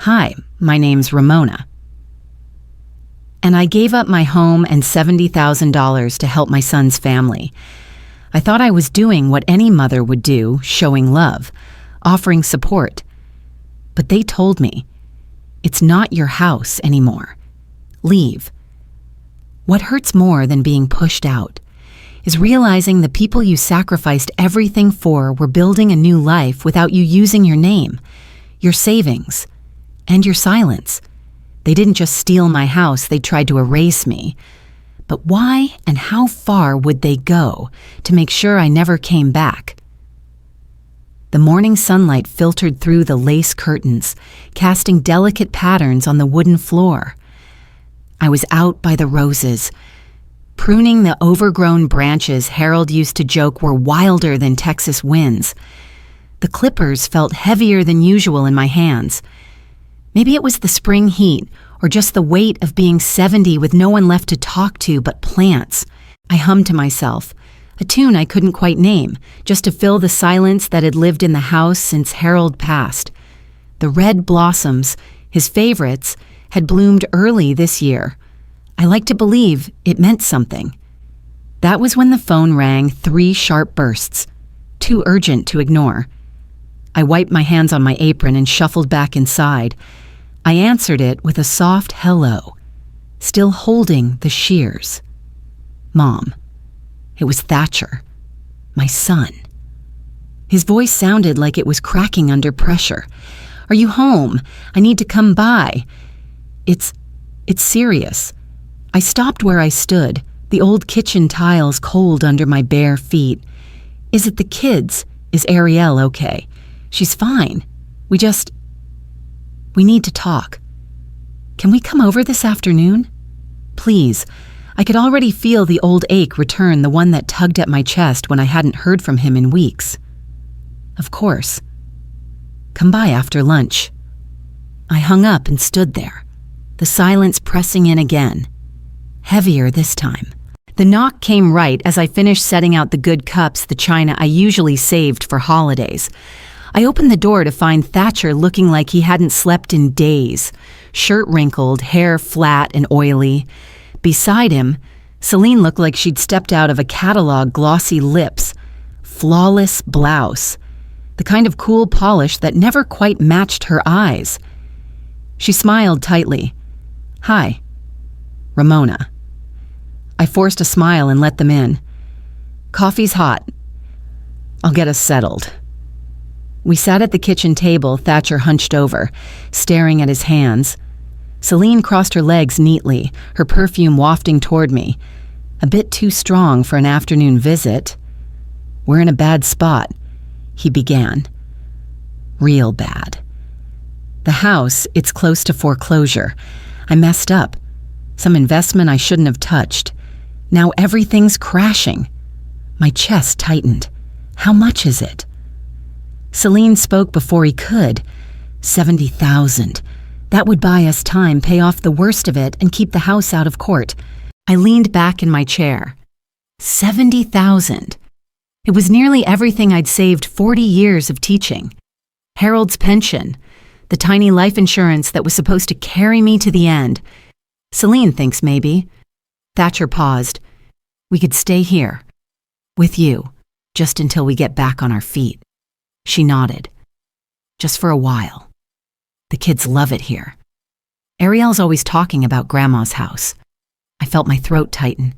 Hi, my name's Ramona. And I gave up my home and $70,000 to help my son's family. I thought I was doing what any mother would do, showing love, offering support. But they told me, it's not your house anymore. Leave. What hurts more than being pushed out is realizing the people you sacrificed everything for were building a new life without you using your name, your savings, and your silence. They didn't just steal my house, they tried to erase me. But why and how far would they go to make sure I never came back? The morning sunlight filtered through the lace curtains, casting delicate patterns on the wooden floor. I was out by the roses, pruning the overgrown branches Harold used to joke were wilder than Texas winds. The clippers felt heavier than usual in my hands. Maybe it was the spring heat, or just the weight of being 70 with no one left to talk to but plants. I hummed to myself, a tune I couldn't quite name, just to fill the silence that had lived in the house since Harold passed. The red blossoms, his favorites, had bloomed early this year. I like to believe it meant something. That was when the phone rang 3 sharp bursts, too urgent to ignore. I wiped my hands on my apron and shuffled back inside. I answered it with a soft hello, still holding the shears. Mom. It was Thatcher, my son. His voice sounded like it was cracking under pressure. Are you home? I need to come by. It's serious. I stopped where I stood, the old kitchen tiles cold under my bare feet. Is it the kids? Is Ariel okay? She's fine. We need to talk. Can we come over this afternoon? Please. I could already feel the old ache return, the one that tugged at my chest when I hadn't heard from him in weeks. Of course. Come by after lunch. I hung up and stood there, the silence pressing in again, heavier this time. The knock came right as I finished setting out the good cups, the china I usually saved for holidays. I opened the door to find Thatcher looking like he hadn't slept in days, shirt wrinkled, hair flat and oily. Beside him, Celine looked like she'd stepped out of a catalog, glossy lips, flawless blouse, the kind of cool polish that never quite matched her eyes. She smiled tightly. Hi, Ramona. I forced a smile and let them in. Coffee's hot. I'll get us settled. We sat at the kitchen table, Thatcher hunched over, staring at his hands. Celine crossed her legs neatly, her perfume wafting toward me. A bit too strong for an afternoon visit. We're in a bad spot, he began. Real bad. The house, it's close to foreclosure. I messed up. Some investment I shouldn't have touched. Now everything's crashing. My chest tightened. How much is it? Celine spoke before he could. 70,000. That would buy us time, pay off the worst of it, and keep the house out of court. I leaned back in my chair. 70,000. It was nearly everything I'd saved 40 years of teaching. Harold's pension, the tiny life insurance that was supposed to carry me to the end. Celine thinks maybe. Thatcher paused. We could stay here, with you, just until we get back on our feet. She nodded. Just for a while. The kids love it here. Ariel's always talking about Grandma's house. I felt my throat tighten.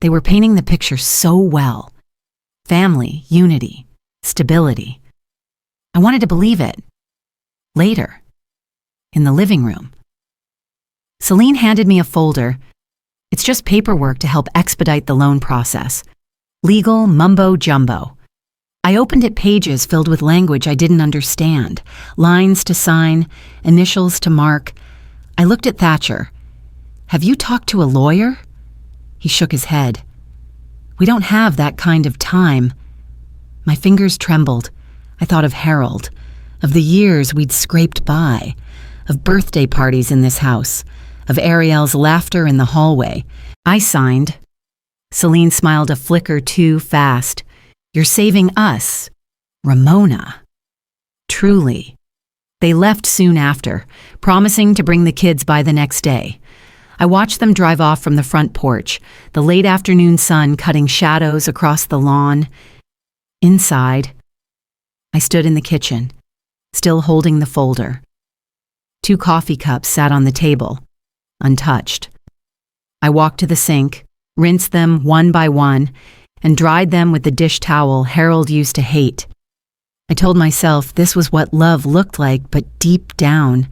They were painting the picture so well. Family, unity, stability. I wanted to believe it. Later, in the living room. Celine handed me a folder. It's just paperwork to help expedite the loan process. Legal mumbo-jumbo. I opened it, pages filled with language I didn't understand, lines to sign, initials to mark. I looked at Thatcher. Have you talked to a lawyer? He shook his head. We don't have that kind of time. My fingers trembled. I thought of Harold, of the years we'd scraped by, of birthday parties in this house, of Ariel's laughter in the hallway. I signed. Celine smiled a flicker too fast. You're saving us, Ramona. Truly. They left soon after, promising to bring the kids by the next day. I watched them drive off from the front porch, the late afternoon sun cutting shadows across the lawn. Inside, I stood in the kitchen, still holding the folder. 2 coffee cups sat on the table, untouched. I walked to the sink, rinsed them one by one, and dried them with the dish towel Harold used to hate. I told myself this was what love looked like, but deep down,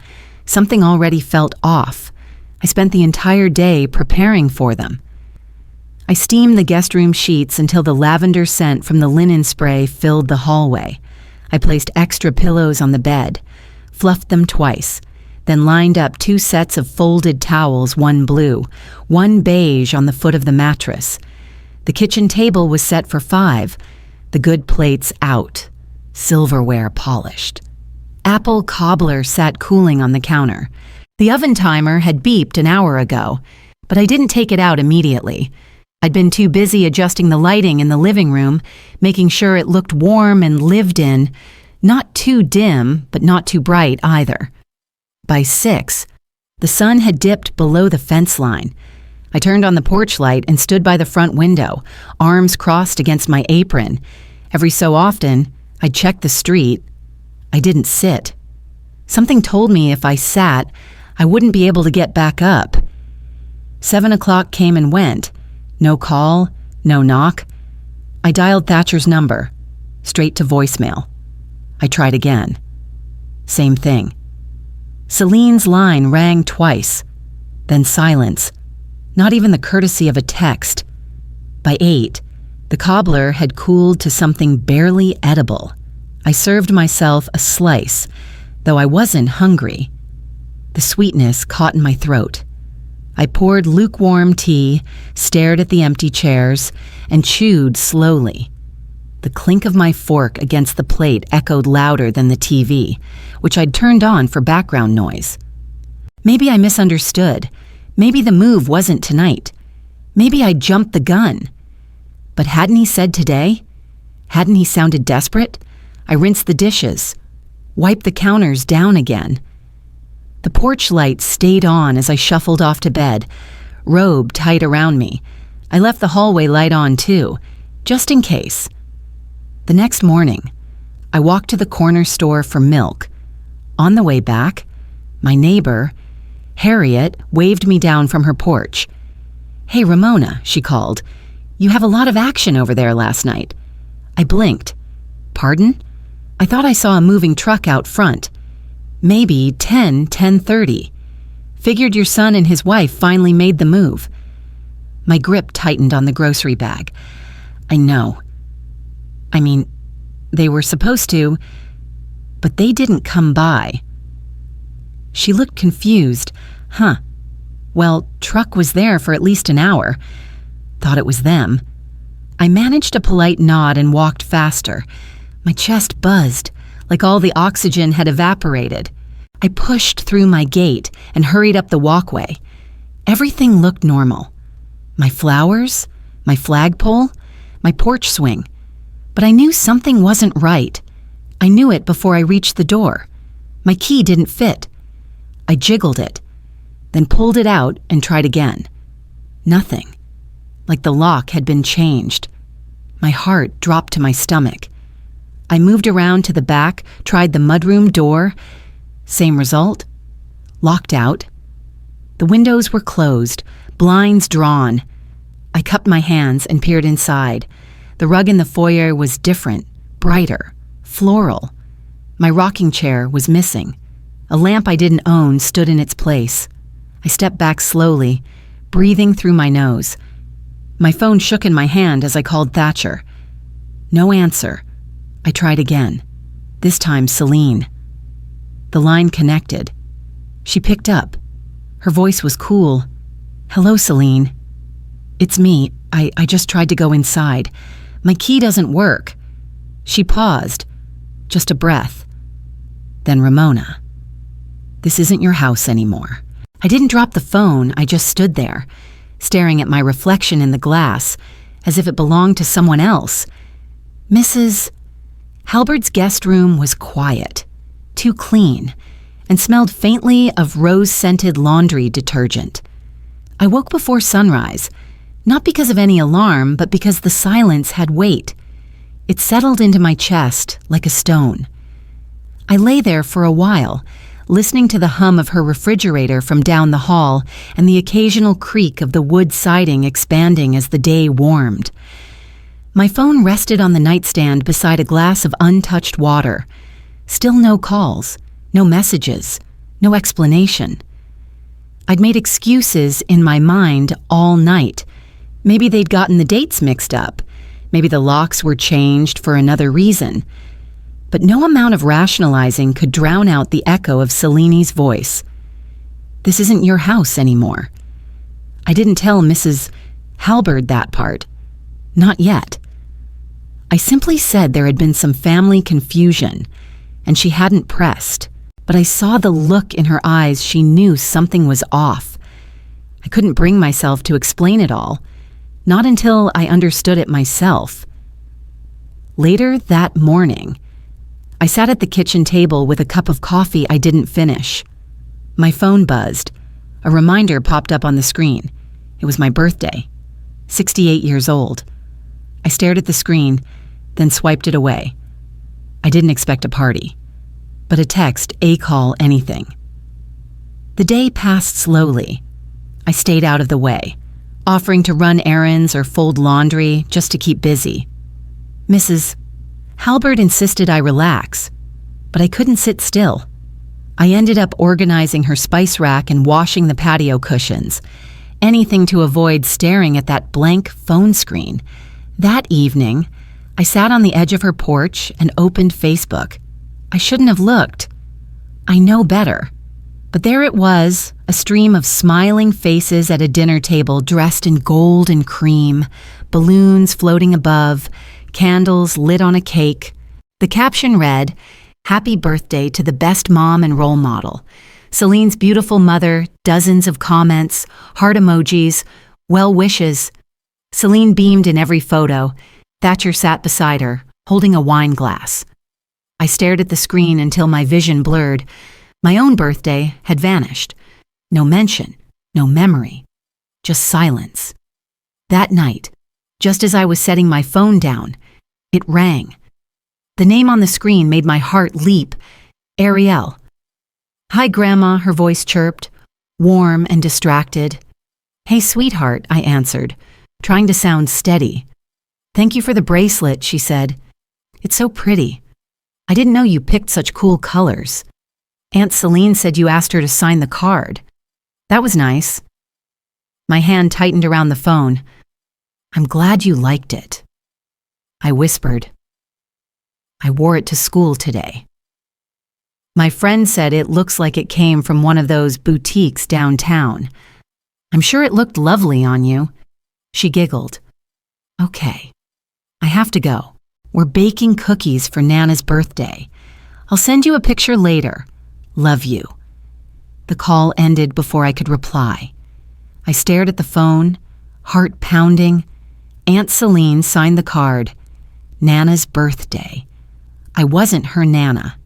something already felt off. I spent the entire day preparing for them. I steamed the guest room sheets until the lavender scent from the linen spray filled the hallway. I placed extra pillows on the bed, fluffed them twice, then lined up 2 sets of folded towels, one blue, one beige on the foot of the mattress. The kitchen table was set for 5, the good plates out, silverware polished. Apple cobbler sat cooling on the counter. The oven timer had beeped an hour ago, but I didn't take it out immediately. I'd been too busy adjusting the lighting in the living room, making sure it looked warm and lived in, not too dim, but not too bright either. By 6, the sun had dipped below the fence line. I turned on the porch light and stood by the front window, arms crossed against my apron. Every so often, I'd check the street. I didn't sit. Something told me if I sat, I wouldn't be able to get back up. 7 o'clock came and went. No call, no knock. I dialed Thatcher's number, straight to voicemail. I tried again. Same thing. Celine's line rang twice, then silence. Not even the courtesy of a text. By 8, the cobbler had cooled to something barely edible. I served myself a slice, though I wasn't hungry. The sweetness caught in my throat. I poured lukewarm tea, stared at the empty chairs, and chewed slowly. The clink of my fork against the plate echoed louder than the TV, which I'd turned on for background noise. Maybe I misunderstood. Maybe the move wasn't tonight. Maybe I jumped the gun. But hadn't he said today? Hadn't he sounded desperate? I rinsed the dishes, wiped the counters down again. The porch light stayed on as I shuffled off to bed, robe tight around me. I left the hallway light on too, just in case. The next morning, I walked to the corner store for milk. On the way back, my neighbor, Harriet, waved me down from her porch. "Hey, Ramona," she called. "You have a lot of action over there last night." I blinked. "Pardon?" I thought I saw a moving truck out front. Maybe 10:30. Figured your son and his wife finally made the move. My grip tightened on the grocery bag. I know. I mean, they were supposed to, but they didn't come by. She looked confused. Huh. Well, truck was there for at least an hour. Thought it was them. I managed a polite nod and walked faster. My chest buzzed, like all the oxygen had evaporated. I pushed through my gate and hurried up the walkway. Everything looked normal. My flowers, my flagpole, my porch swing. But I knew something wasn't right. I knew it before I reached the door. My key didn't fit. I jiggled it, then pulled it out and tried again. Nothing. Like the lock had been changed. My heart dropped to my stomach. I moved around to the back, tried the mudroom door. Same result. Locked out. The windows were closed, blinds drawn. I cupped my hands and peered inside. The rug in the foyer was different, brighter, floral. My rocking chair was missing. A lamp I didn't own stood in its place. I stepped back slowly, breathing through my nose. My phone shook in my hand as I called Thatcher. No answer. I tried again. This time Celine. The line connected. She picked up. Her voice was cool. "Hello, Celine." "It's me. I just tried to go inside. My key doesn't work." She paused. Just a breath. Then Ramona. "This isn't your house anymore." I didn't drop the phone. I just stood there, staring at my reflection in the glass, as if it belonged to someone else. Mrs. Halbert's guest room was quiet. too clean, and smelled faintly of rose-scented laundry detergent. I woke before sunrise, not because of any alarm, but because the silence had weight. It settled into my chest like a stone. I lay there for a while, listening to the hum of her refrigerator from down the hall and the occasional creak of the wood siding expanding as the day warmed. My phone rested on the nightstand beside a glass of untouched water. Still no calls, no messages, no explanation. I'd made excuses in my mind all night. Maybe they'd gotten the dates mixed up. Maybe the locks were changed for another reason. But no amount of rationalizing could drown out the echo of Celine's voice. This isn't your house anymore. I didn't tell Mrs. Halberd that part. Not yet. I simply said there had been some family confusion, and she hadn't pressed, but I saw the look in her eyes. She knew something was off. I couldn't bring myself to explain it all, not until I understood it myself. Later that morning, I sat at the kitchen table with a cup of coffee I didn't finish. My phone buzzed. A reminder popped up on the screen. It was my birthday, 68 years old. I stared at the screen, then swiped it away. I didn't expect a party, but a text, a call, anything. The day passed slowly. I stayed out of the way, offering to run errands or fold laundry just to keep busy. Mrs. Halberd insisted I relax, but I couldn't sit still. I ended up organizing her spice rack and washing the patio cushions, anything to avoid staring at that blank phone screen. That evening, I sat on the edge of her porch and opened Facebook. I shouldn't have looked. I know better. But there it was, a stream of smiling faces at a dinner table dressed in gold and cream, balloons floating above, candles lit on a cake. The caption read, "Happy birthday to the best mom and role model. Celine's beautiful mother," dozens of comments, heart emojis, well wishes. Celine beamed in every photo. Thatcher sat beside her, holding a wine glass. I stared at the screen until my vision blurred. My own birthday had vanished. No mention, no memory, just silence. That night, just as I was setting my phone down, it rang. The name on the screen made my heart leap. Ariel. "Hi, Grandma," her voice chirped, warm and distracted. "Hey, sweetheart," I answered, trying to sound steady. "Thank you for the bracelet," she said. "It's so pretty. I didn't know you picked such cool colors. Aunt Celine said you asked her to sign the card. That was nice." My hand tightened around the phone. "I'm glad you liked it." I whispered. "I wore it to school today. My friend said it looks like it came from one of those boutiques downtown. I'm sure it looked lovely on you." She giggled. "Okay, I have to go. We're baking cookies for Nana's birthday. I'll send you a picture later. Love you." The call ended before I could reply. I stared at the phone, heart pounding. Aunt Celine signed the card. Nana's birthday. I wasn't her Nana.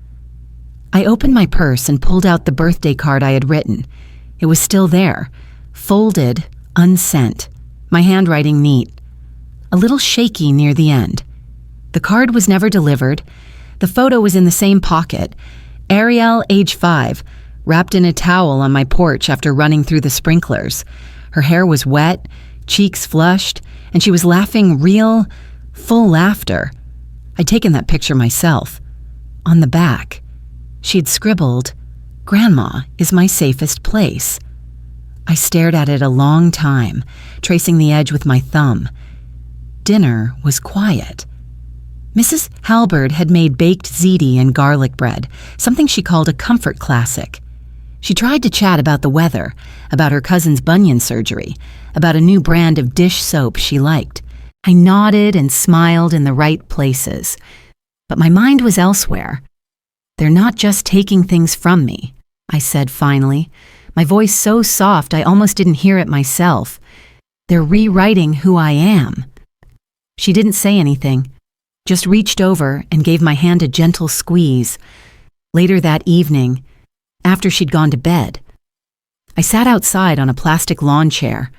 I opened my purse and pulled out the birthday card I had written. It was still there, folded, unsent, my handwriting neat. A little shaky near the end. The card was never delivered. The photo was in the same pocket. Ariel, age 5, wrapped in a towel on my porch after running through the sprinklers. Her hair was wet, cheeks flushed, and she was laughing real, full laughter. I'd taken that picture myself. On the back, she'd scribbled, "Grandma is my safest place." I stared at it a long time, tracing the edge with my thumb. Dinner was quiet. Mrs. Halberd had made baked ziti and garlic bread, something she called a comfort classic. She tried to chat about the weather, about her cousin's bunion surgery, about a new brand of dish soap she liked. I nodded and smiled in the right places, but my mind was elsewhere. "They're not just taking things from me," I said finally, my voice so soft I almost didn't hear it myself. "They're rewriting who I am." She didn't say anything, just reached over and gave my hand a gentle squeeze. Later that evening, after she'd gone to bed, I sat outside on a plastic lawn chair.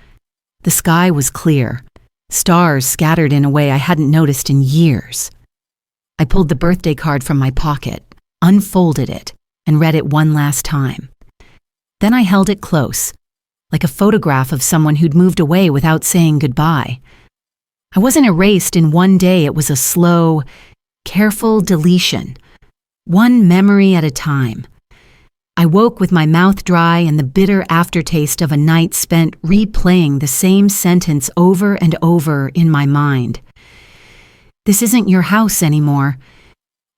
The sky was clear, stars scattered in a way I hadn't noticed in years. I pulled the birthday card from my pocket, unfolded it, and read it one last time. Then I held it close, like a photograph of someone who'd moved away without saying goodbye. I wasn't erased in one day. It was a slow, careful deletion, one memory at a time. I woke with my mouth dry and the bitter aftertaste of a night spent replaying the same sentence over and over in my mind. This isn't your house anymore.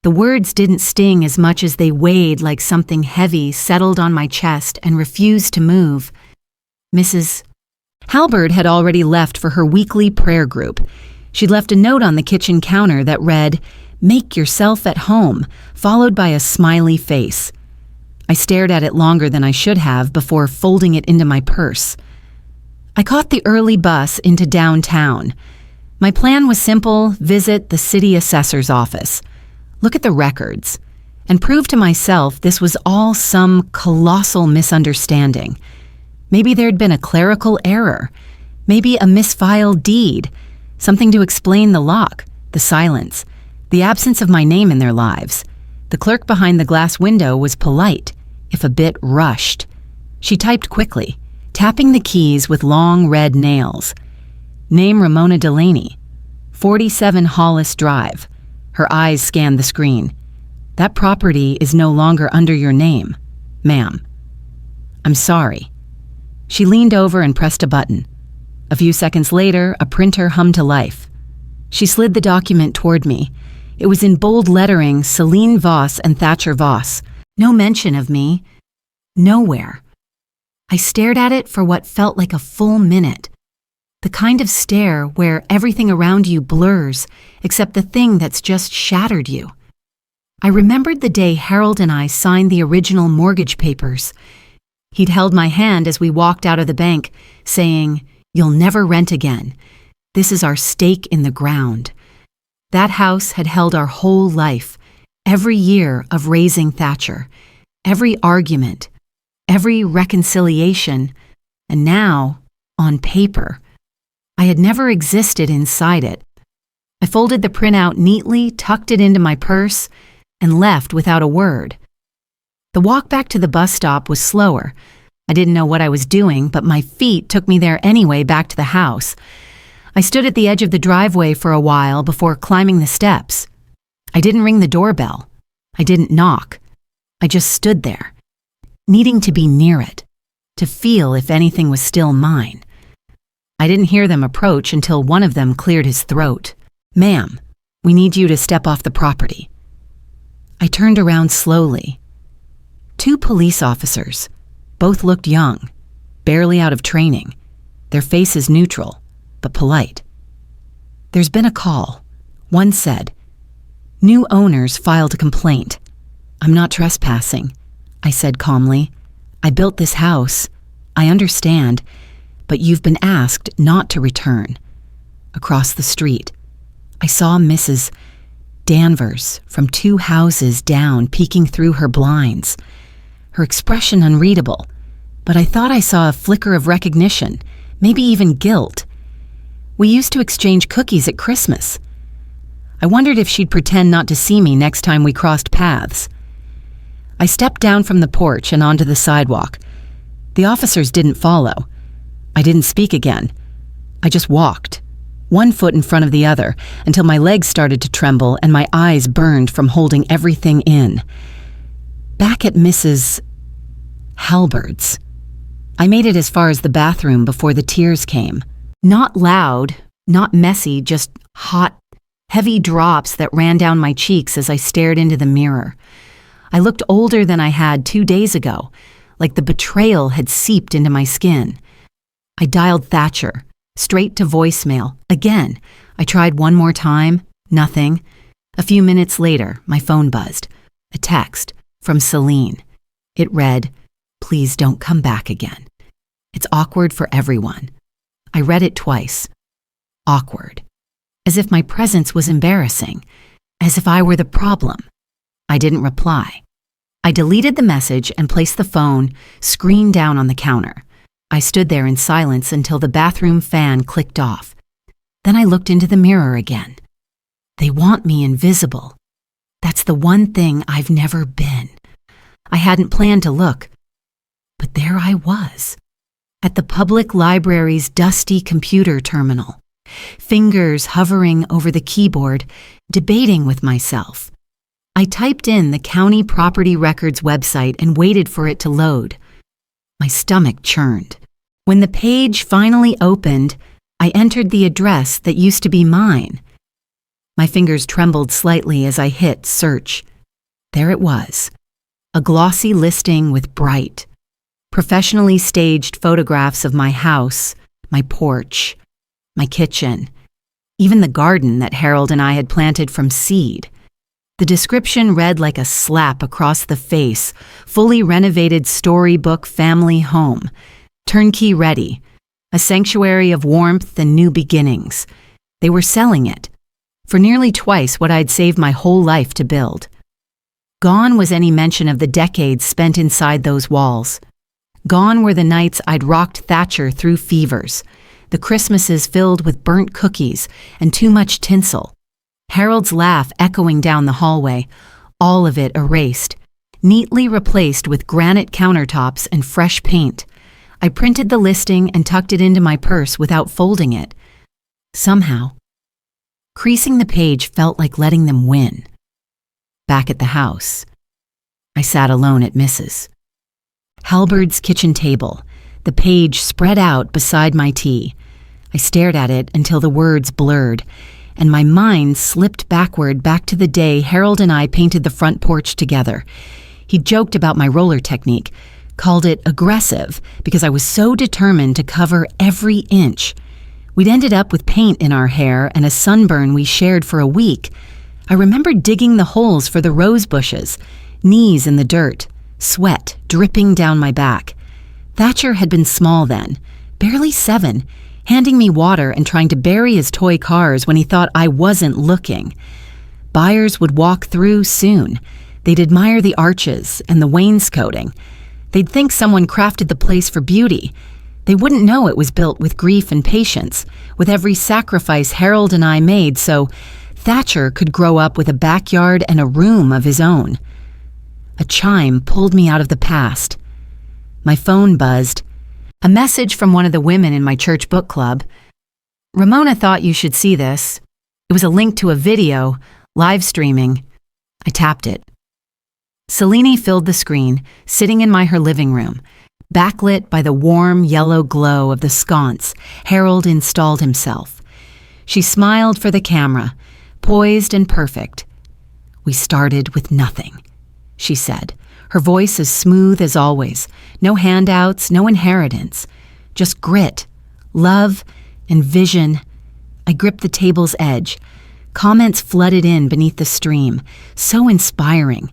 The words didn't sting as much as they weighed like something heavy settled on my chest and refused to move. Mrs. Halberd had already left for her weekly prayer group. She'd left a note on the kitchen counter that read, "Make yourself at home," followed by a smiley face. I stared at it longer than I should have before folding it into my purse. I caught the early bus into downtown. My plan was simple: visit the city assessor's office, look at the records, and prove to myself this was all some colossal misunderstanding. Maybe there'd been a clerical error, maybe a misfiled deed, something to explain the lock, the silence, the absence of my name in their lives. The clerk behind the glass window was polite, if a bit rushed. She typed quickly, tapping the keys with long red nails. Name Ramona Delaney, 47 Hollis Drive. Her eyes scanned the screen. That property is no longer under your name, ma'am. I'm sorry. She leaned over and pressed a button. A few seconds later, a printer hummed to life. She slid the document toward me. It was in bold lettering, Celine Voss and Thatcher Voss. No mention of me. Nowhere. I stared at it for what felt like a full minute. The kind of stare where everything around you blurs, except the thing that's just shattered you. I remembered the day Harold and I signed the original mortgage papers. He'd held my hand as we walked out of the bank, saying, "You'll never rent again. This is our stake in the ground." That house had held our whole life, every year of raising Thatcher, every argument, every reconciliation, and now, on paper, I had never existed inside it. I folded the printout neatly, tucked it into my purse, and left without a word. The walk back to the bus stop was slower. I didn't know what I was doing, but my feet took me there anyway back to the house. I stood at the edge of the driveway for a while before climbing the steps. I didn't ring the doorbell. I didn't knock. I just stood there, needing to be near it, to feel if anything was still mine. I didn't hear them approach until one of them cleared his throat. "Ma'am, we need you to step off the property." I turned around slowly. 2 police officers. Both looked young, barely out of training, their faces neutral, but polite. "There's been a call," one said. "New owners filed a complaint." "I'm not trespassing," I said calmly. "I built this house. I understand, but you've been asked not to return." Across the street, I saw Mrs. Danvers from 2 houses down peeking through her blinds. Her expression unreadable, but I thought I saw a flicker of recognition, maybe even guilt. We used to exchange cookies at Christmas. I wondered if she'd pretend not to see me next time we crossed paths. I stepped down from the porch and onto the sidewalk. The officers didn't follow. I didn't speak again. I just walked, one foot in front of the other, until my legs started to tremble and my eyes burned from holding everything in. Back at Mrs. Halberd's. I made it as far as the bathroom before the tears came. Not loud, not messy, just hot, heavy drops that ran down my cheeks as I stared into the mirror. I looked older than I had 2 days ago, like the betrayal had seeped into my skin. I dialed Thatcher, straight to voicemail. Again, I tried one more time, nothing. A few minutes later, my phone buzzed. A text from Celine. It read, "Please don't come back again. It's awkward for everyone." I read it twice. Awkward. As if my presence was embarrassing. As if I were the problem. I didn't reply. I deleted the message and placed the phone, screen down on the counter. I stood there in silence until the bathroom fan clicked off. Then I looked into the mirror again. They want me invisible. That's the one thing I've never been. I hadn't planned to look, but there I was, at the public library's dusty computer terminal, fingers hovering over the keyboard, debating with myself. I typed in the county property records website and waited for it to load. My stomach churned. When the page finally opened, I entered the address that used to be mine. My fingers trembled slightly as I hit search. There it was, a glossy listing with bright, professionally staged photographs of my house, my porch, my kitchen, even the garden that Harold and I had planted from seed. The description read like a slap across the face: fully renovated storybook family home, turnkey ready, a sanctuary of warmth and new beginnings. They were selling it for nearly twice what I'd saved my whole life to build. Gone was any mention of the decades spent inside those walls. Gone were the nights I'd rocked Thatcher through fevers, the Christmases filled with burnt cookies and too much tinsel. Harold's laugh echoing down the hallway, all of it erased, neatly replaced with granite countertops and fresh paint. I printed the listing and tucked it into my purse without folding it. Somehow, creasing the page felt like letting them win. Back at the house, I sat alone at Mrs. Halberd's kitchen table, the page spread out beside my tea. I stared at it until the words blurred, and my mind slipped backward back to the day Harold and I painted the front porch together. He joked about my roller technique, called it aggressive because I was so determined to cover every inch. We'd ended up with paint in our hair and a sunburn we shared for a week. I remember digging the holes for the rose bushes, knees in the dirt, sweat dripping down my back. Thatcher had been small then, barely 7, handing me water and trying to bury his toy cars when he thought I wasn't looking. Buyers would walk through soon. They'd admire the arches and the wainscoting. They'd think someone crafted the place for beauty. They wouldn't know it was built with grief and patience, with every sacrifice Harold and I made so Thatcher could grow up with a backyard and a room of his own. A chime pulled me out of the past. My phone buzzed. A message from one of the women in my church book club. "Ramona thought you should see this." It was a link to a video, live streaming. I tapped it. Selene filled the screen, sitting in her living room. Backlit by the warm yellow glow of the sconce, Harold installed himself. She smiled for the camera, poised and perfect. "We started with nothing," she said, her voice as smooth as always. No handouts, no inheritance, just grit, love, and vision. I gripped the table's edge. Comments flooded in beneath the stream, so inspiring.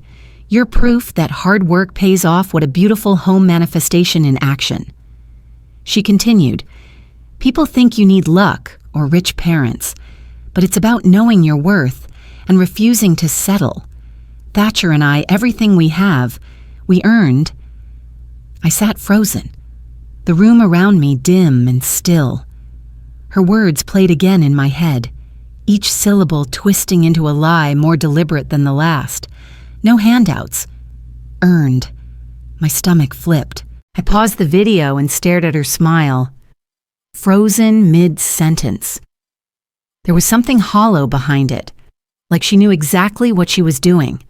You're proof that hard work pays off. What a beautiful home manifestation in action. She continued, "People think you need luck or rich parents, but it's about knowing your worth and refusing to settle. Thatcher and I, everything we have, we earned." I sat frozen, the room around me dim and still. Her words played again in my head, each syllable twisting into a lie more deliberate than the last. No handouts. Earned. My stomach flipped. I paused the video and stared at her smile. Frozen mid-sentence. There was something hollow behind it, like she knew exactly what she was doing.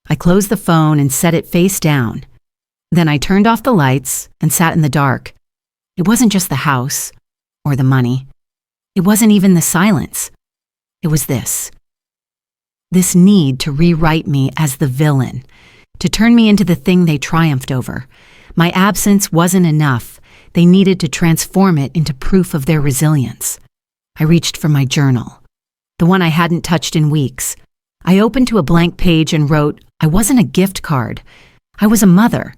I closed the phone and set it face down. Then I turned off the lights and sat in the dark. It wasn't just the house or the money. It wasn't even the silence. It was this need to rewrite me as the villain, to turn me into the thing they triumphed over. My absence wasn't enough. They needed to transform it into proof of their resilience. I reached for my journal, the one I hadn't touched in weeks. I opened to a blank page and wrote, I wasn't a gift card. I was a mother.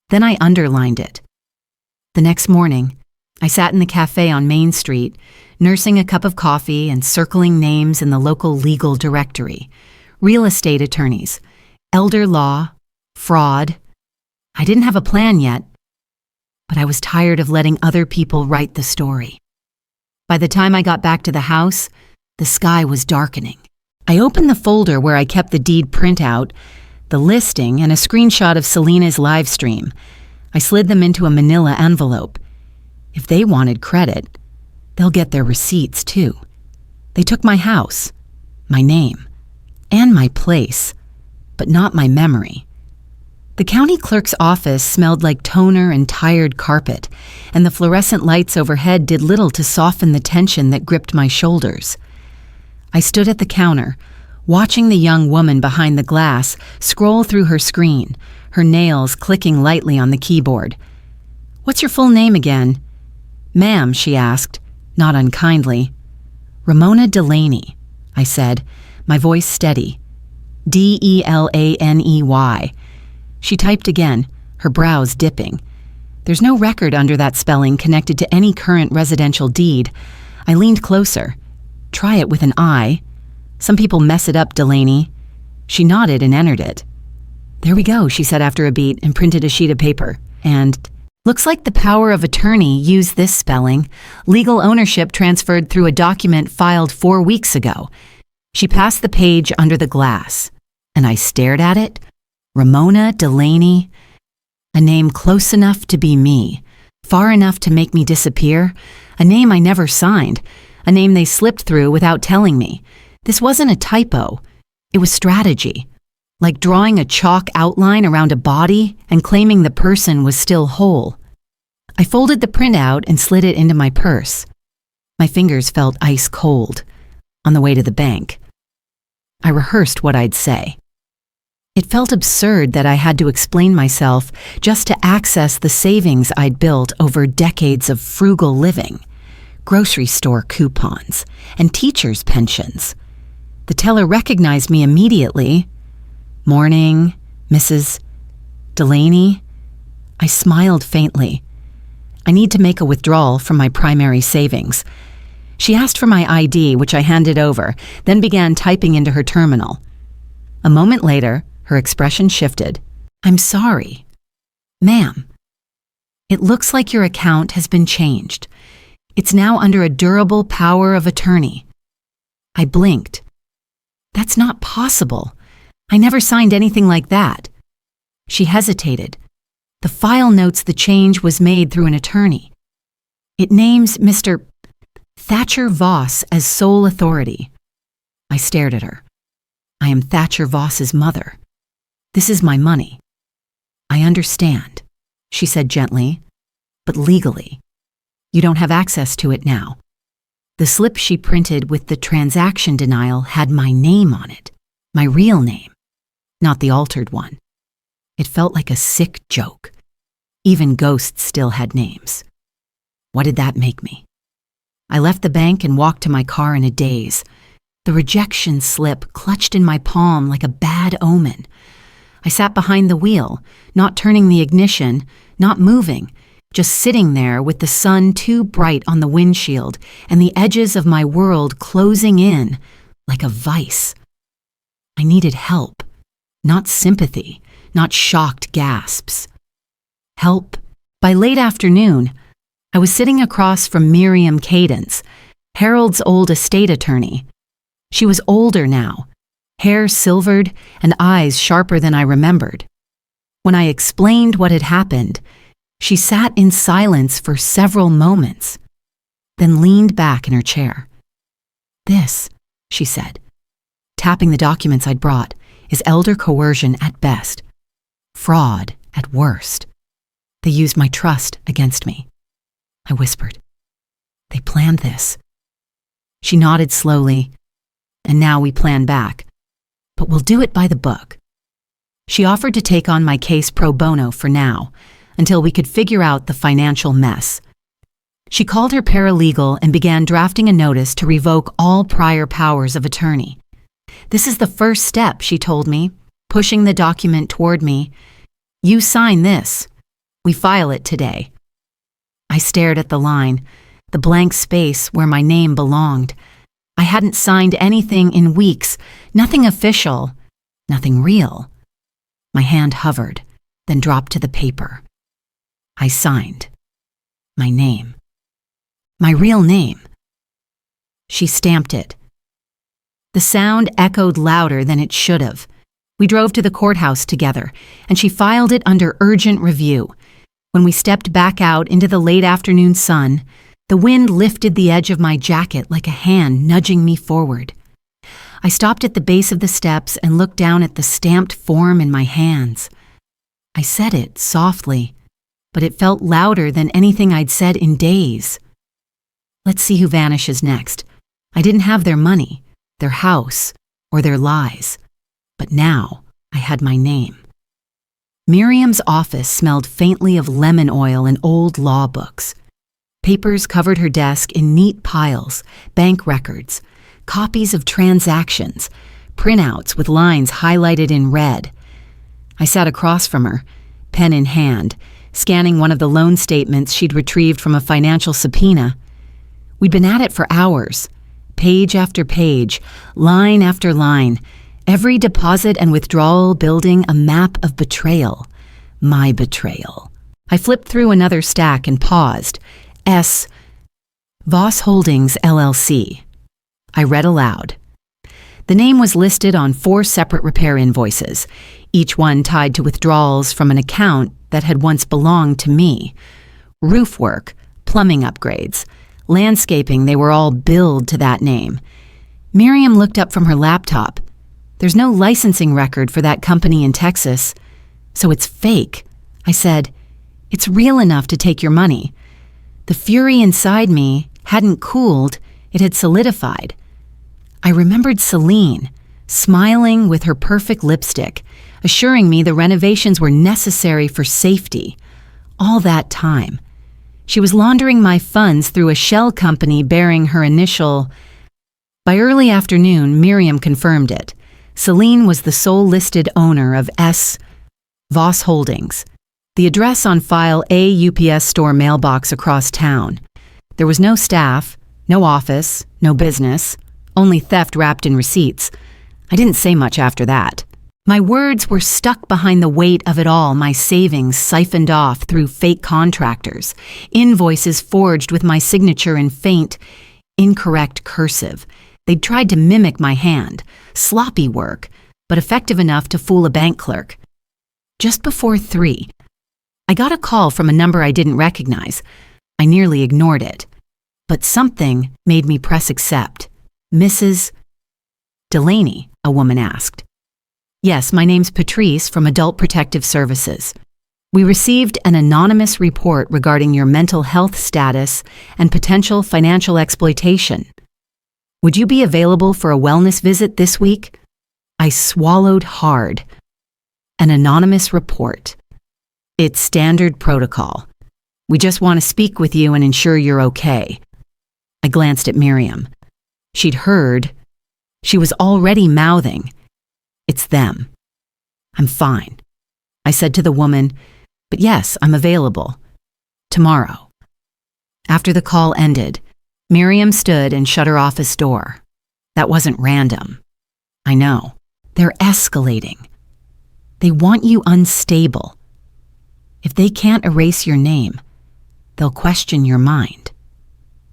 Then I underlined it. The next morning, I sat in the cafe on Main Street, nursing a cup of coffee and circling names in the local legal directory. Real estate attorneys, elder law, fraud. I didn't have a plan yet, but I was tired of letting other people write the story. By the time I got back to the house, the sky was darkening. I opened the folder where I kept the deed printout, the listing, and a screenshot of Selena's live stream. I slid them into a manila envelope. If they wanted credit, they'll get their receipts too. They took my house, my name, and my place, but not my memory. The county clerk's office smelled like toner and tired carpet, and the fluorescent lights overhead did little to soften the tension that gripped my shoulders. I stood at the counter, watching the young woman behind the glass scroll through her screen, her nails clicking lightly on the keyboard. "What's your full name again?" "Ma'am," she asked, not unkindly. "Ramona Delaney," I said, my voice steady. "Delaney." She typed again, her brows dipping. There's no record under that spelling connected to any current residential deed. I leaned closer. "Try it with an I. Some people mess it up, Delaney." She nodded and entered it. "There we go," she said after a beat and printed a sheet of paper. And, "Looks like the power of attorney used this spelling. Legal ownership transferred through a document filed 4 weeks ago." She passed the page under the glass, and I stared at it. Ramona Delaney, a name close enough to be me, far enough to make me disappear, a name I never signed, a name they slipped through without telling me. This wasn't a typo. It was strategy, like drawing a chalk outline around a body and claiming the person was still whole. I folded the printout and slid it into my purse. My fingers felt ice cold. On the way to the bank, I rehearsed what I'd say. It felt absurd that I had to explain myself just to access the savings I'd built over decades of frugal living, grocery store coupons, and teachers' pensions. The teller recognized me immediately. "Morning, Mrs. Delaney." I smiled faintly. "I need to make a withdrawal from my primary savings." She asked for my ID, which I handed over, then began typing into her terminal. A moment later, her expression shifted. "I'm sorry. Ma'am, it looks like your account has been changed. It's now under a durable power of attorney." I blinked. "That's not possible. I never signed anything like that." She hesitated. "The file notes the change was made through an attorney. It names Mr. Thatcher Voss as sole authority." I stared at her. "I am Thatcher Voss's mother. This is my money." "I understand," she said gently, "but legally, you don't have access to it now." The slip she printed with the transaction denial had my name on it, my real name, not the altered one. It felt like a sick joke. Even ghosts still had names. What did that make me? I left the bank and walked to my car in a daze. The rejection slip clutched in my palm like a bad omen. I sat behind the wheel, not turning the ignition, not moving, just sitting there with the sun too bright on the windshield and the edges of my world closing in like a vice. I needed help, not sympathy, not shocked gasps. Help. By late afternoon, I was sitting across from Miriam Cadence, Harold's old estate attorney. She was older now, hair silvered and eyes sharper than I remembered. When I explained what had happened, she sat in silence for several moments, then leaned back in her chair. "This," she said, tapping the documents I'd brought, "is elder coercion at best, fraud at worst. They used my trust against me." I whispered. "They planned this." She nodded slowly, "And now we plan back. But we'll do it by the book." She offered to take on my case pro bono for now, until we could figure out the financial mess. She called her paralegal and began drafting a notice to revoke all prior powers of attorney. "This is the first step," she told me, pushing the document toward me. "You sign this. We file it today." I stared at the line, the blank space where my name belonged. I hadn't signed anything in weeks, nothing official, nothing real. My hand hovered, then dropped to the paper. I signed. My name. My real name. She stamped it. The sound echoed louder than it should have. We drove to the courthouse together, and she filed it under urgent review. When we stepped back out into the late afternoon sun, the wind lifted the edge of my jacket like a hand nudging me forward. I stopped at the base of the steps and looked down at the stamped form in my hands. I said it softly, but it felt louder than anything I'd said in days. Let's see who vanishes next. I didn't have their money, their house, or their lies. But now I had my name. Miriam's office smelled faintly of lemon oil and old law books. Papers covered her desk in neat piles, bank records, copies of transactions, printouts with lines highlighted in red. I sat across from her, pen in hand, scanning one of the loan statements she'd retrieved from a financial subpoena. We'd been at it for hours, page after page, line after line, every deposit and withdrawal building a map of betrayal. My betrayal. I flipped through another stack and paused. S. Voss Holdings, LLC. I read aloud. The name was listed on 4 separate repair invoices, each one tied to withdrawals from an account that had once belonged to me. Roof work, plumbing upgrades, landscaping, they were all billed to that name. Miriam looked up from her laptop. There's no licensing record for that company in Texas, so it's fake. I said, it's real enough to take your money. The fury inside me hadn't cooled, it had solidified. I remembered Celine, smiling with her perfect lipstick, assuring me the renovations were necessary for safety. All that time. She was laundering my funds through a shell company bearing her initial. By early afternoon, Miriam confirmed it. Celine was the sole listed owner of S. Voss Holdings, the address on file A UPS store mailbox across town. There was no staff, no office, no business, only theft wrapped in receipts. I didn't say much after that. My words were stuck behind the weight of it all, my savings siphoned off through fake contractors, invoices forged with my signature in faint, incorrect cursive. They'd tried to mimic my hand, sloppy work, but effective enough to fool a bank clerk. Just before 3, I got a call from a number I didn't recognize. I nearly ignored it. But something made me press accept. Mrs. Delaney, a woman asked. Yes, my name's Patrice from Adult Protective Services. We received an anonymous report regarding your mental health status and potential financial exploitation. Would you be available for a wellness visit this week? I swallowed hard. An anonymous report. It's standard protocol. We just want to speak with you and ensure you're okay. I glanced at Miriam. She'd heard. She was already mouthing. It's them. I'm fine. I said to the woman, but yes, I'm available. Tomorrow. After the call ended, Miriam stood and shut her office door. That wasn't random. I know. They're escalating. They want you unstable. If they can't erase your name, they'll question your mind.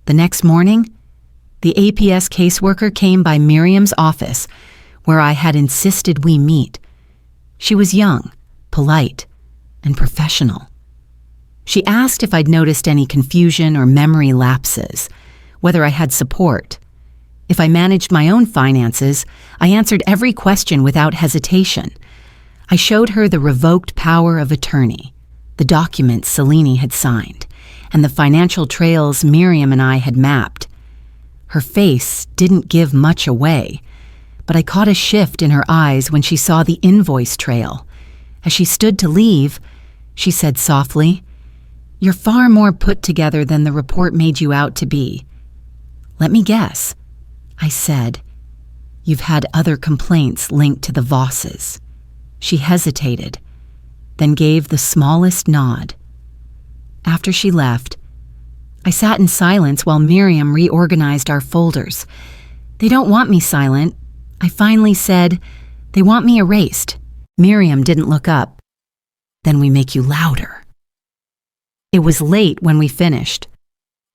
The next morning, the APS caseworker came by Miriam's office, where I had insisted we meet. She was young, polite, and professional. She asked if I'd noticed any confusion or memory lapses, whether I had support. If I managed my own finances, I answered every question without hesitation. I showed her the revoked power of attorney, the documents Celine had signed, and the financial trails Miriam and I had mapped. Her face didn't give much away, but I caught a shift in her eyes when she saw the invoice trail. As she stood to leave, she said softly, "You're far more put together than the report made you out to be." "Let me guess." I said, "You've had other complaints linked to the Vosses." She hesitated, then gave the smallest nod. After she left, I sat in silence while Miriam reorganized our folders. "They don't want me silent." I finally said, "They want me erased." Miriam didn't look up. Then we make you louder. It was late when we finished.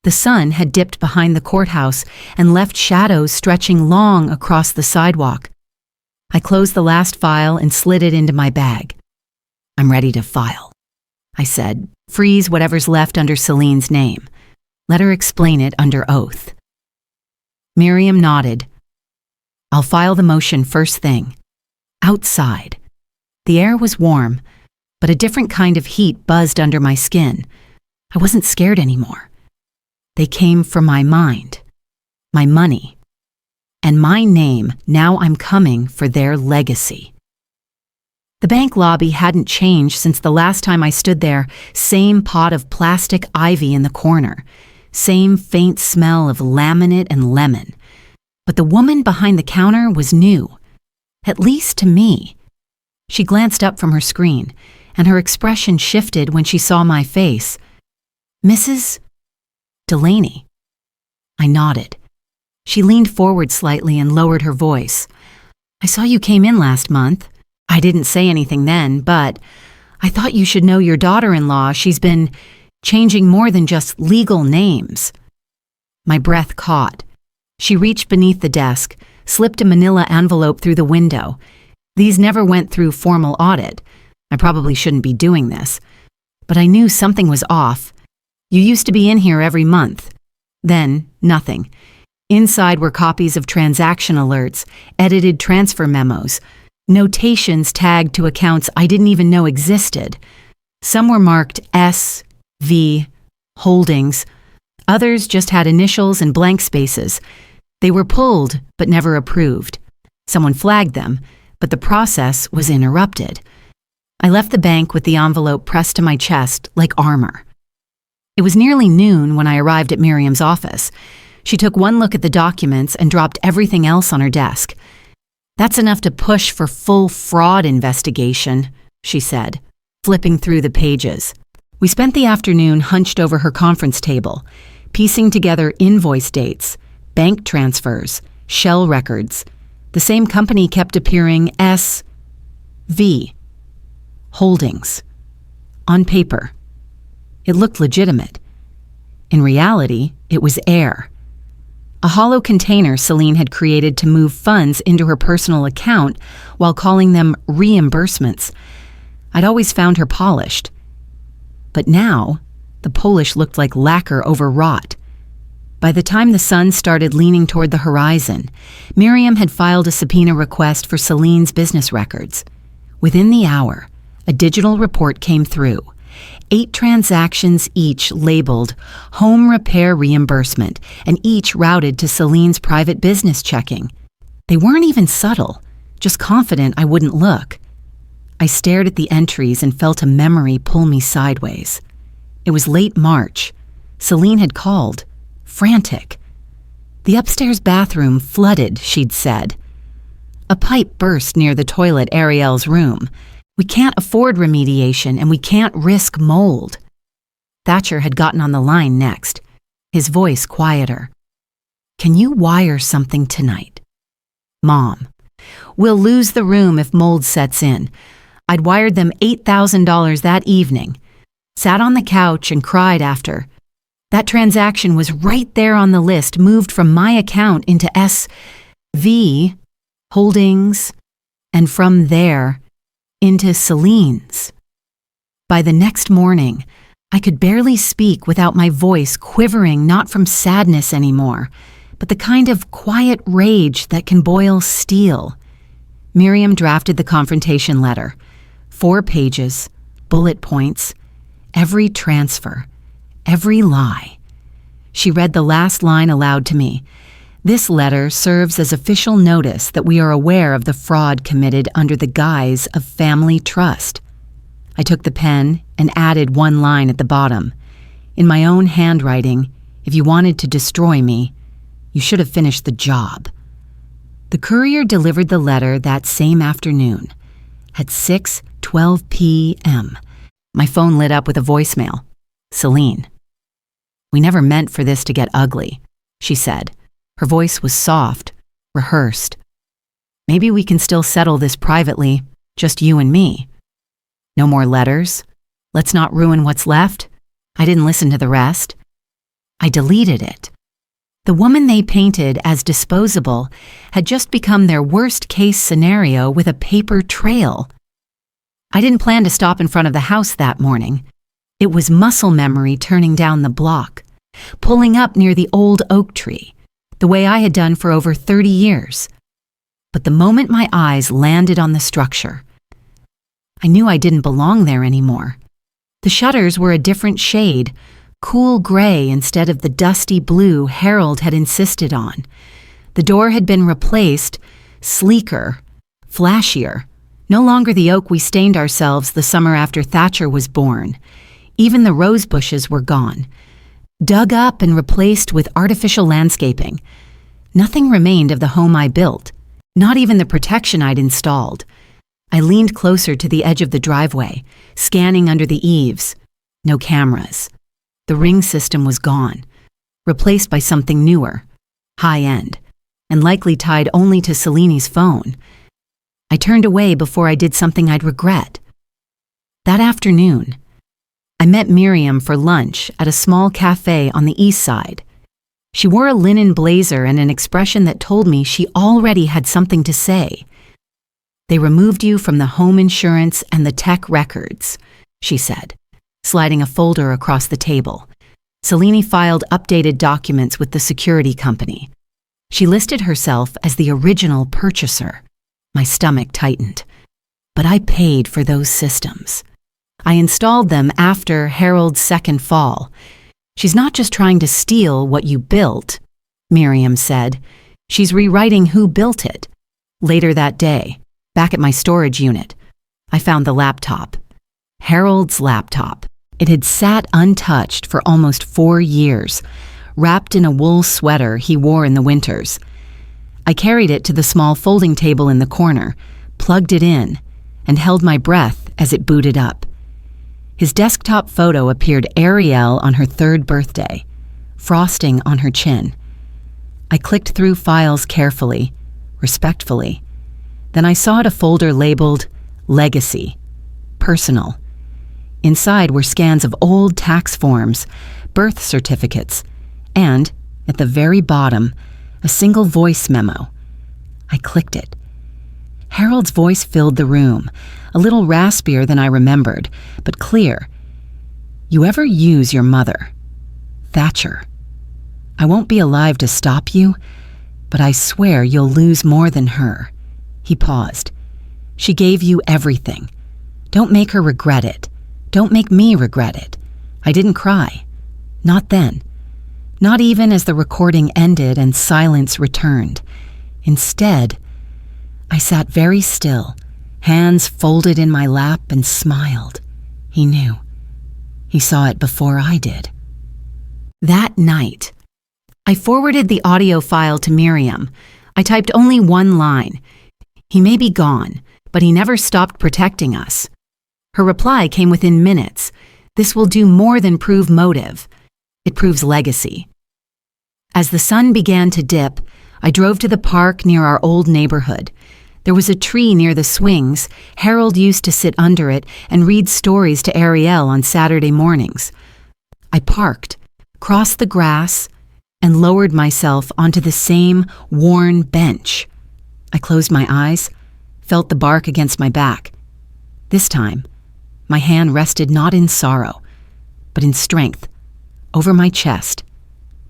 The sun had dipped behind the courthouse and left shadows stretching long across the sidewalk. I closed the last file and slid it into my bag. I'm ready to file, I said. Freeze whatever's left under Celine's name. Let her explain it under oath. Miriam nodded. I'll file the motion first thing. Outside. The air was warm, but a different kind of heat buzzed under my skin. I wasn't scared anymore. They came from my mind, my money, and my name. Now I'm coming for their legacy. The bank lobby hadn't changed since the last time I stood there. Same pot of plastic ivy in the corner. Same faint smell of laminate and lemon. But the woman behind the counter was new, at least to me. She glanced up from her screen, and her expression shifted when she saw my face. Mrs. Delaney. I nodded. She leaned forward slightly and lowered her voice. I saw you came in last month. I didn't say anything then, but I thought you should know your daughter-in-law. She's been changing more than just legal names. My breath caught. She reached beneath the desk, slipped a manila envelope through the window. These never went through formal audit. I probably shouldn't be doing this. But I knew something was off. You used to be in here every month. Then, nothing. Inside were copies of transaction alerts, edited transfer memos, notations tagged to accounts I didn't even know existed. Some were marked S, V, Holdings. Others just had initials and blank spaces. They were pulled, but never approved. Someone flagged them, but the process was interrupted. I left the bank with the envelope pressed to my chest like armor. It was nearly noon when I arrived at Miriam's office. She took one look at the documents and dropped everything else on her desk. That's enough to push for full fraud investigation, she said, flipping through the pages. We spent the afternoon hunched over her conference table, piecing together invoice dates, bank transfers, shell records. The same company kept appearing S, V, Holdings, on paper. It looked legitimate. In reality, it was air. A hollow container Celine had created to move funds into her personal account while calling them reimbursements. I'd always found her polished. But now, the polish looked like lacquer overwrought. By the time the sun started leaning toward the horizon, Miriam had filed a subpoena request for Celine's business records. Within the hour, a digital report came through. 8 transactions, each labeled home repair reimbursement, and each routed to Celine's private business checking. They weren't even subtle, just confident I wouldn't look. I stared at the entries and felt a memory pull me sideways. It was late March. Celine had called, frantic. The upstairs bathroom flooded, she'd said. A pipe burst near the toilet Ariel's room. We can't afford remediation and we can't risk mold. Thatcher had gotten on the line next, his voice quieter. Can you wire something tonight? Mom, we'll lose the room if mold sets in. I'd wired them $8,000 that evening. Sat on the couch and cried after. That transaction was right there on the list, moved from my account into SV, Holdings, and from there, into Celine's. By the next morning, I could barely speak without my voice quivering not from sadness anymore, but the kind of quiet rage that can boil steel. Miriam drafted the confrontation letter. 4 pages, bullet points, every transfer, every lie. She read the last line aloud to me. This letter serves as official notice that we are aware of the fraud committed under the guise of family trust. I took the pen and added one line at the bottom. In my own handwriting, if you wanted to destroy me, you should have finished the job. The courier delivered the letter that same afternoon at 6:12 p.m. My phone lit up with a voicemail. Celine. We never meant for this to get ugly, she said. Her voice was soft, rehearsed. Maybe we can still settle this privately. Just you and me. No more letters. Let's not ruin what's left. I didn't listen to the rest. I deleted it. The woman they painted as disposable had just become their worst-case scenario with a paper trail. I didn't plan to stop in front of the house that morning. It was muscle memory turning down the block, pulling up near the old oak tree, the way I had done for over 30 years. But the moment my eyes landed on the structure, I knew I didn't belong there anymore. The shutters were a different shade, cool gray instead of the dusty blue Harold had insisted on. The door had been replaced, sleeker, flashier, no longer the oak we stained ourselves the summer after Thatcher was born. Even the rose bushes were gone, dug up and replaced with artificial landscaping. Nothing remained of the home I built, not even the protection I'd installed. I leaned closer to the edge of the driveway, scanning under the eaves. No cameras. The ring system was gone, replaced by something newer, high-end, and likely tied only to Celine's phone. I turned away before I did something I'd regret. That afternoon, I met Miriam for lunch at a small cafe on the east side. She wore a linen blazer and an expression that told me she already had something to say. "They removed you from the home insurance and the tech records," she said, sliding a folder across the table. Celine filed updated documents with the security company. She listed herself as the original purchaser. My stomach tightened. But I paid for those systems. I installed them after Harold's second fall. "She's not just trying to steal what you built," Miriam said. "She's rewriting who built it." Later that day, back at my storage unit, I found the laptop. Harold's laptop. It had sat untouched for almost 4 years, wrapped in a wool sweater he wore in the winters. I carried it to the small folding table in the corner, plugged it in, and held my breath as it booted up. His desktop photo appeared Ariel on her 3rd birthday, frosting on her chin. I clicked through files carefully, respectfully. Then I saw a folder labeled Legacy, Personal. Inside were scans of old tax forms, birth certificates, and, at the very bottom, a single voice memo. I clicked it. Harold's voice filled the room, a little raspier than I remembered, but clear. "You ever use your mother? Thatcher. I won't be alive to stop you, but I swear you'll lose more than her." He paused. "She gave you everything. Don't make her regret it. Don't make me regret it." I didn't cry. Not then. Not even as the recording ended and silence returned. Instead, I sat very still, hands folded in my lap, and smiled. He knew. He saw it before I did. That night, I forwarded the audio file to Miriam. I typed only one line. "He may be gone, but he never stopped protecting us." Her reply came within minutes. "This will do more than prove motive. It proves legacy." As the sun began to dip, I drove to the park near our old neighborhood. There was a tree near the swings. Harold used to sit under it and read stories to Ariel on Saturday mornings. I parked, crossed the grass, and lowered myself onto the same worn bench. I closed my eyes, felt the bark against my back. This time, my hand rested not in sorrow, but in strength, over my chest.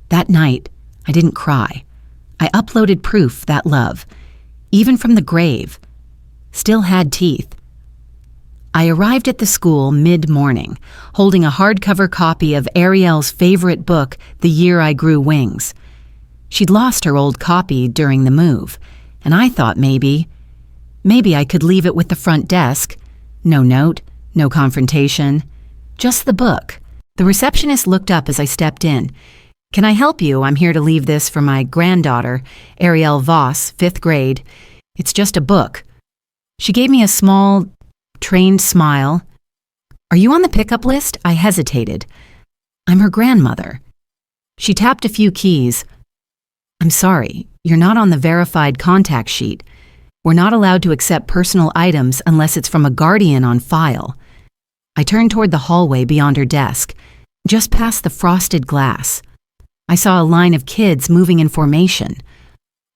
That night, I didn't cry. I uploaded proof that love, even from the grave, still had teeth. I arrived at the school mid-morning, holding a hardcover copy of Ariel's favorite book, The Year I Grew Wings. She'd lost her old copy during the move, and I thought maybe I could leave it with the front desk. No note, no confrontation, just the book. The receptionist looked up as I stepped in. "Can I help you? I'm here to leave this for my granddaughter, Ariel Voss, 5th grade. It's just a book." She gave me a small, trained smile. "Are you on the pickup list?" I hesitated. "I'm her grandmother." She tapped a few keys. "I'm sorry, you're not on the verified contact sheet. We're not allowed to accept personal items unless it's from a guardian on file. I turned toward the hallway beyond her desk, just past the frosted glass. I saw a line of kids moving in formation.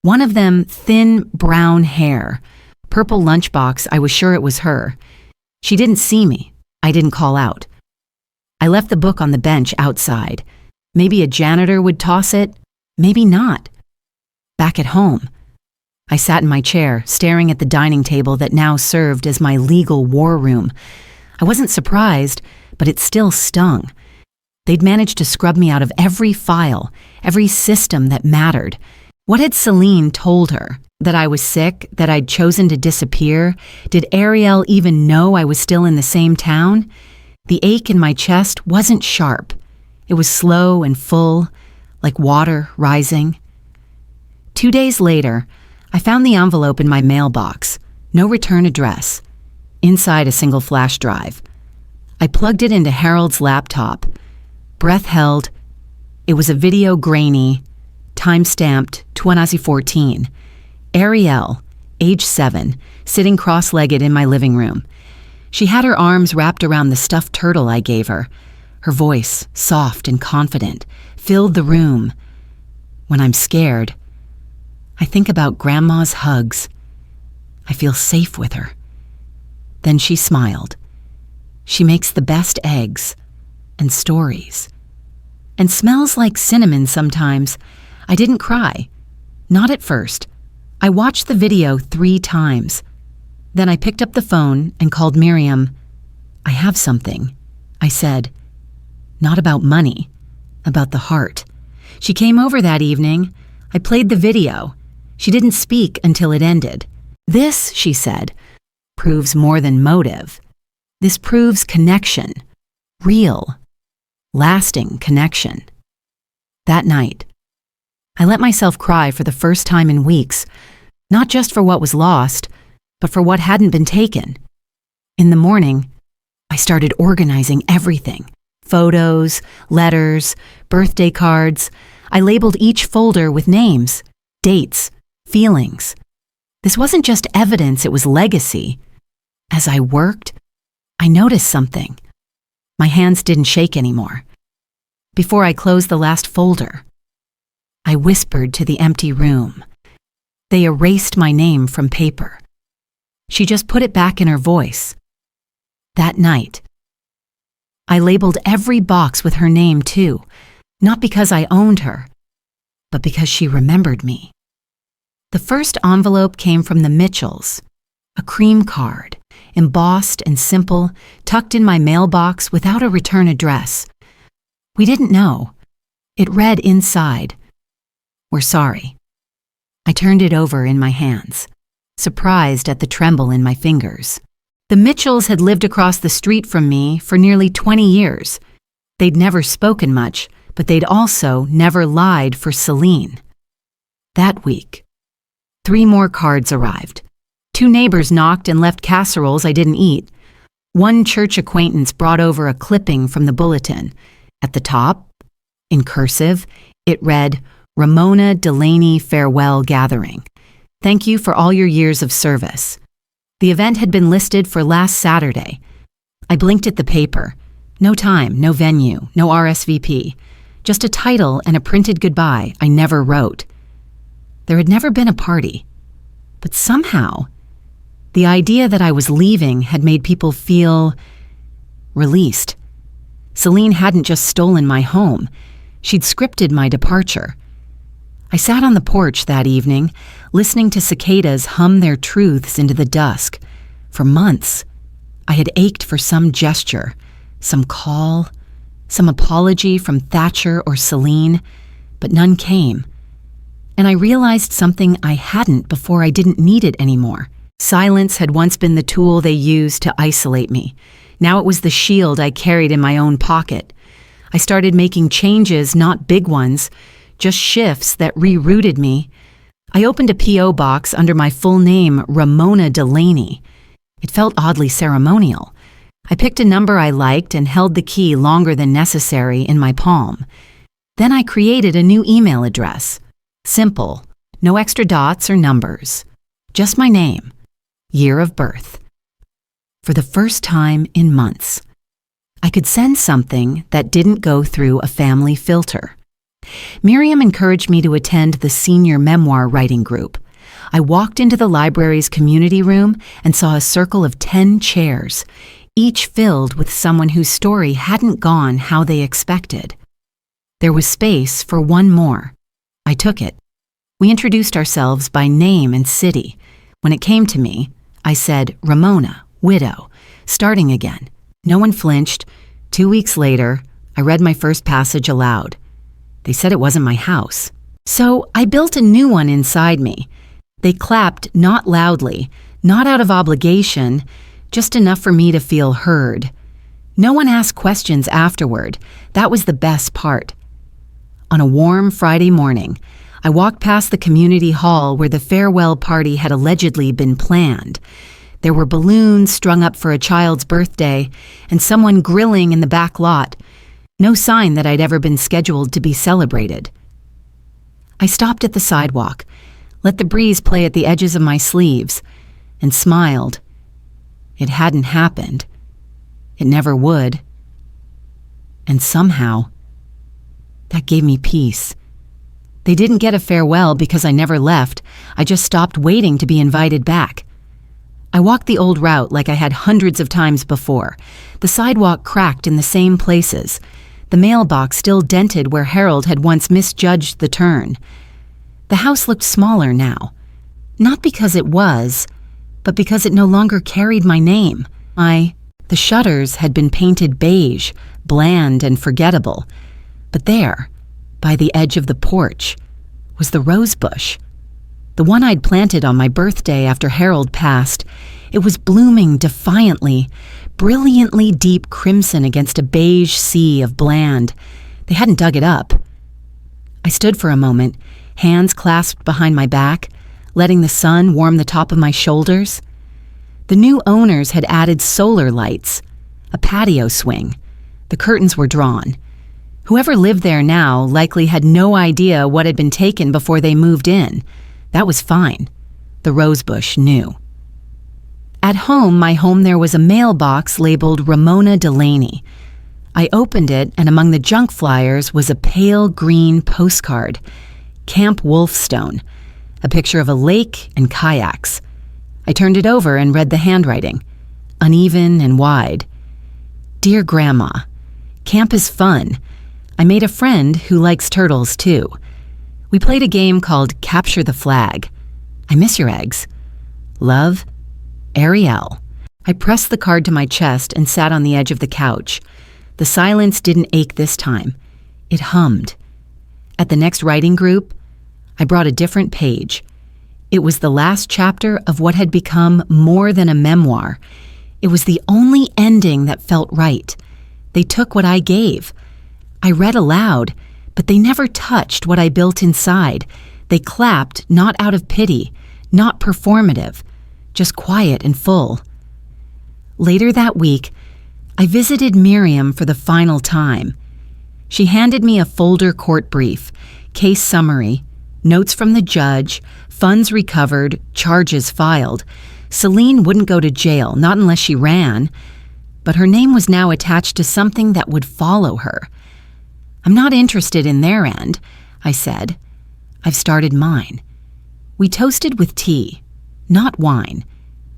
One of them, thin brown hair, purple lunchbox. I was sure it was her. She didn't see me. I didn't call out. I left the book on the bench outside. Maybe a janitor would toss it, maybe not. Back at home, I sat in my chair, staring at the dining table that now served as my legal war room. I wasn't surprised, but it still stung. They'd managed to scrub me out of every file, every system that mattered. What had Celine told her? That I was sick? That I'd chosen to disappear? Did Ariel even know I was still in the same town? The ache in my chest wasn't sharp. It was slow and full, like water rising. 2 days later, I found the envelope in my mailbox. No return address. Inside a single flash drive. I plugged it into Harold's laptop. Breath held. It was a video grainy, time-stamped 2014. Ariel, age 7, sitting cross-legged in my living room. She had her arms wrapped around the stuffed turtle I gave her. Her voice, soft and confident, filled the room. When I'm scared, I think about Grandma's hugs. I feel safe with her. Then she smiled. She makes the best eggs and stories. And smells like cinnamon sometimes. I didn't cry. Not at first. I watched the video 3 times. Then I picked up the phone and called Miriam. I have something, I said. Not about money, about the heart. She came over that evening. I played the video. She didn't speak until it ended. This, she said, proves more than motive. This proves connection. Real, lasting connection. That night, I let myself cry for the first time in weeks, not just for what was lost, but for what hadn't been taken. In the morning, I started organizing everything. Photos, letters, birthday cards. I labeled each folder with names, dates, feelings. This wasn't just evidence, it was legacy. As I worked, I noticed something. My hands didn't shake anymore. Before I closed the last folder, I whispered to the empty room. They erased my name from paper. She just put it back in her voice. That night, I labeled every box with her name too, not because I owned her, but because she remembered me. The first envelope came from the Mitchells, a cream card, embossed and simple, tucked in my mailbox without a return address. We didn't know. It read inside, "We're sorry." I turned it over in my hands, surprised at the tremble in my fingers. The Mitchells had lived across the street from me for nearly 20 years. They'd never spoken much, but they'd also never lied for Celine. That week, 3 more cards arrived. 2 neighbors knocked and left casseroles I didn't eat. One church acquaintance brought over a clipping from the bulletin. At the top, in cursive, it read, "Ramona Delaney Farewell Gathering. Thank you for all your years of service." The event had been listed for last Saturday. I blinked at the paper. No time, no venue, no RSVP. Just a title and a printed goodbye I never wrote. There had never been a party. But somehow, the idea that I was leaving had made people feel released. Celine hadn't just stolen my home. She'd scripted my departure. I sat on the porch that evening, listening to cicadas hum their truths into the dusk. For months, I had ached for some gesture, some call, some apology from Thatcher or Celine, but none came. And I realized something I hadn't before I didn't need it anymore. Silence had once been the tool they used to isolate me. Now it was the shield I carried in my own pocket. I started making changes, not big ones, just shifts that rerouted me. I opened a P.O. box under my full name, Ramona Delaney. It felt oddly ceremonial. I picked a number I liked and held the key longer than necessary in my palm. Then I created a new email address. Simple, no extra dots or numbers. Just my name, year of birth. For the first time in months, I could send something that didn't go through a family filter. Miriam encouraged me to attend the senior memoir writing group. I walked into the library's community room and saw a circle of 10 chairs, each filled with someone whose story hadn't gone how they expected. There was space for one more. I took it. We introduced ourselves by name and city. When it came to me, I said, Ramona, widow, starting again. No one flinched. 2 weeks later, I read my first passage aloud. They said it wasn't my house. So I built a new one inside me. They clapped not loudly, not out of obligation, just enough for me to feel heard. No one asked questions afterward. That was the best part. On a warm Friday morning, I walked past the community hall where the farewell party had allegedly been planned. There were balloons strung up for a child's birthday and someone grilling in the back lot. No sign that I'd ever been scheduled to be celebrated. I stopped at the sidewalk, let the breeze play at the edges of my sleeves, and smiled. It hadn't happened. It never would. And somehow, that gave me peace. They didn't get a farewell because I never left. I just stopped waiting to be invited back. I walked the old route like I had hundreds of times before. The sidewalk cracked in the same places. The mailbox still dented where Harold had once misjudged the turn. The house looked smaller now. Not because it was, but because it no longer carried my name. The shutters had been painted beige, bland and forgettable. But there, by the edge of the porch, was the rose bush. The one I'd planted on my birthday after Harold passed. It was blooming defiantly, brilliantly deep crimson against a beige sea of bland. They hadn't dug it up. I stood for a moment, hands clasped behind my back, letting the sun warm the top of my shoulders. The new owners had added solar lights, a patio swing. The curtains were drawn. Whoever lived there now likely had no idea what had been taken before they moved in. That was fine. The rosebush knew. At my home there was a mailbox labeled Ramona Delaney. I opened it, and among the junk flyers was a pale green postcard, Camp Wolfstone, a picture of a lake and kayaks. I turned it over and read the handwriting, uneven and wide. Dear Grandma, camp is fun. I made a friend who likes turtles too. We played a game called Capture the Flag. I miss your eggs. Love, Ariel. I pressed the card to my chest and sat on the edge of the couch. The silence didn't ache this time. It hummed. At the next writing group, I brought a different page. It was the last chapter of what had become more than a memoir. It was the only ending that felt right. They took what I gave. I read aloud, but they never touched what I built inside. They clapped, not out of pity, not performative, just quiet and full. Later that week, I visited Miriam for the final time. She handed me a folder court brief, case summary, notes from the judge, funds recovered, charges filed. Celine wouldn't go to jail, not unless she ran, but her name was now attached to something that would follow her. I'm not interested in their end, I said. I've started mine. We toasted with tea, not wine,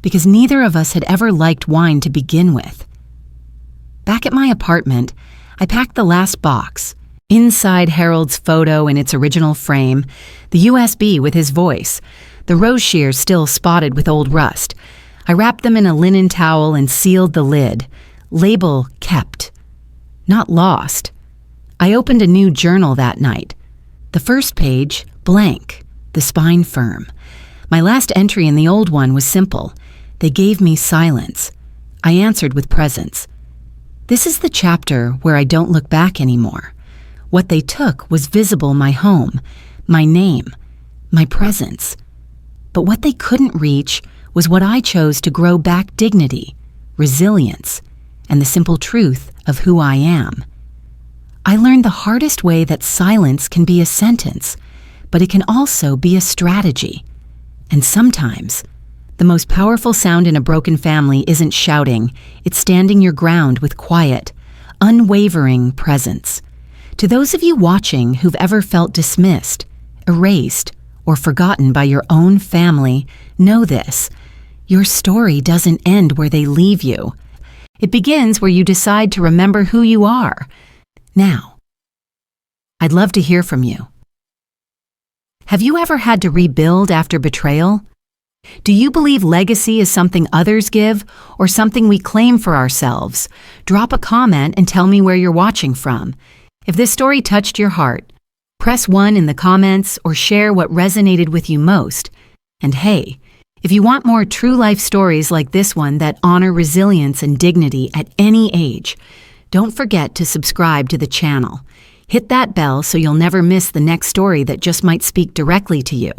because neither of us had ever liked wine to begin with. Back at my apartment, I packed the last box. Inside Harold's photo in its original frame, the USB with his voice, the rose shears still spotted with old rust. I wrapped them in a linen towel and sealed the lid. Label kept, not lost. I opened a new journal that night. The first page, blank, the spine firm. My last entry in the old one was simple. They gave me silence. I answered with presence. This is the chapter where I don't look back anymore. What they took was visible my home, my name, my presence. But what they couldn't reach was what I chose to grow back: dignity, resilience, and the simple truth of who I am. I learned the hardest way that silence can be a sentence, but it can also be a strategy. And sometimes, the most powerful sound in a broken family isn't shouting, it's standing your ground with quiet, unwavering presence. To those of you watching who've ever felt dismissed, erased, or forgotten by your own family, know this. Your story doesn't end where they leave you. It begins where you decide to remember who you are. Now, I'd love to hear from you. Have you ever had to rebuild after betrayal? Do you believe legacy is something others give or something we claim for ourselves? Drop a comment and tell me where you're watching from. If this story touched your heart, press 1 in the comments or share what resonated with you most. And hey, if you want more true life stories like this one that honor resilience and dignity at any age, don't forget to subscribe to the channel. Hit that bell so you'll never miss the next story that just might speak directly to you.